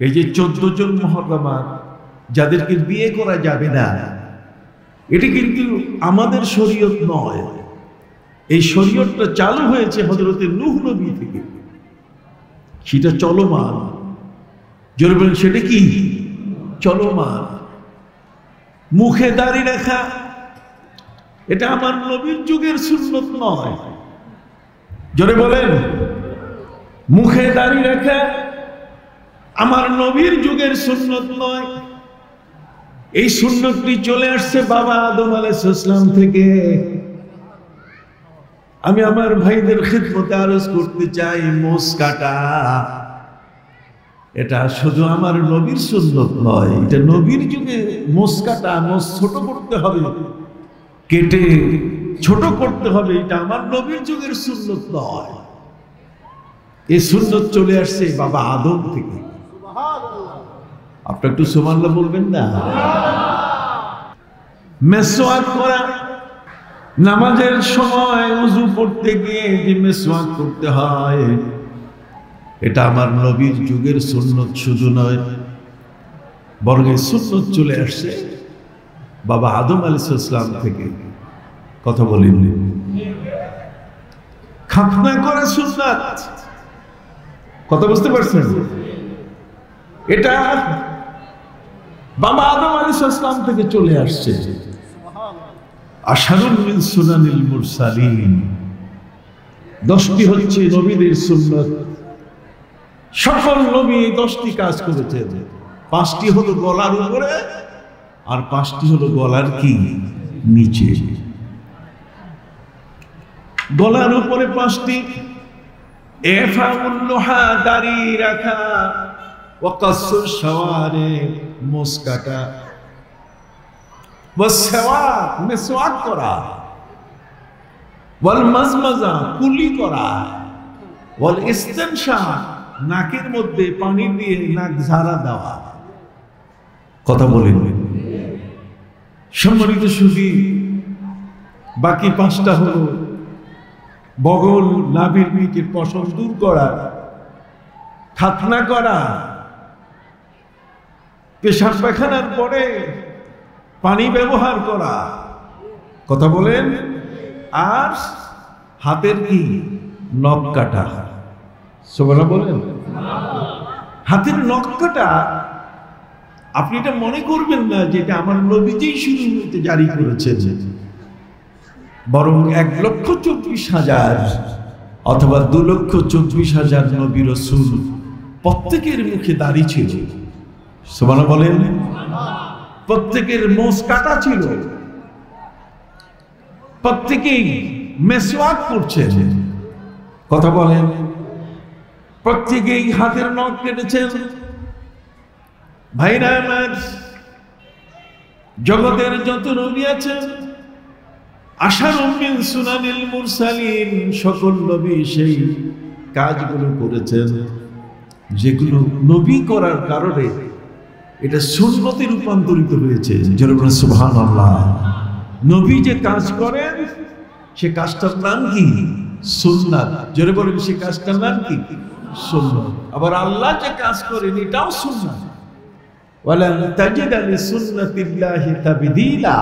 এই যে 14 জন মুহররমাত যাদেরকে বিয়ে করা যাবে না, এটা কিন্তু আমাদের শরীয়ত নয়। এই শরীয়তটা চালু হয়েছে হযরত নূহ নবী থেকে, সেটা চলমান। জোরে বলেন, সেটা কি চলমান। মুখে দাড়ি রাখা এটা আমার নবীর যুগের সুন্নত নয়। জোরে বলেন, মুখে দাড়ি রাখা আমার নবীর যুগের সুন্নত নয়। এই সুন্নতটি চলে আসছে বাবা আদম আলাইহিস সালাম থেকে। আমি আমার ভাইদের খিদমতে আরজ করতে চাই, মোস কাটা এটা শুধু আমার নবীর সুন্নত নয়, এটা নবীর যুগে মোস কাটা, মোস ছোট করতে হবে, কেটে ছোট করতে হবে, এটা আমার নবীর যুগের সুন্নত নয়। এই সুন্নত চলে আসছে বাবা আদম থেকে। আপনার একটু সুবহানাল্লাহ বলবেন না? মেসওয়াক করা, নামাজের সময় ওযু করতে গিয়ে যে মেসওয়াক করতে হয়, এটা আমার নবীর যুগের সুন্নত শুধু নয়, বরং এই সুন্নত চলে আসছে বাবা আদম আলাইহিস সালাম থেকে। কথা বলেন, খাতনা করা সুন্নাত। কথা বুঝতে পারছেন? এটা বাবা আদম আলাইহিস সালাম থেকে চলে আসছে। আশারুন মিন সুনানিল মুরসালিন, 10টি হচ্ছে নবীদের সুন্নাত। সকল নবী 10টি কাজ করেছেন। 5টি হলো গলার উপরে, আর 5টি হলো গলার কি নিচে। গলার উপরে 5টি, ইফাউল লুহা দাড়ি রাখা, ওয়া কাসসুশ শাওয়ারে মোস কাটা, ওয়া সিওয়াক মিসওয়াক করা, ওয়াল মাজমাজা কুলি করা, ওয়াল ইস্তিনশাক নাকের মধ্যে পানি দিয়ে নাক ঝাড়া দেওয়া। কথা বলেন। সম্মানিত সুধী, বাকি 5টা হলো বগল নাভির নিচের পশম দূর করা, খাতনা করা, পেশাব পায়খানার পরে পানি ব্যবহার করা। কথা বলেন। আর হাতের কি নখ কাটা। সুবহানাল্লাহ বলেন। হাতের নখ কাটা, আপনি এটা মনে করবেন না যে এটা আমার নবীজি শুরু হতে জারি করেছেন, বরং 1,24,000 অথবা 2,24,000 নবী রাসূল প্রত্যেকের মুখে দাড়ি ছিল। সুবহানাল্লাহ বলেন। প্রত্যেকের মোস কাটা ছিল, প্রত্যেকেই মেসওয়াক করছেন। কথা বলেন। প্রত্যেকেই হাতের নখ কেটেছেন। ভাইরা আমার, জগতের যত নবী আছেন, আশারুন মিন সুনানিল মুরসালিন, সকল নবী সেই কাজগুলো করেছেন যেগুলো নবী করার কারণে এটা সুন্নতে রূপান্তরিত হয়েছে। যারা বলেন সুবহানাল্লাহ। নবী যে কাজ করেন সে কাজটার নাম কি? সুন্নাত। যারা বলেন সে কাজটার নাম কি? সুন্নাত। আবার আল্লাহ যে কাজ করেন এটাও সুন্নাত। ওয়ালান তাজিদা লিসুন্নাতিল্লাহি তাবদীলা।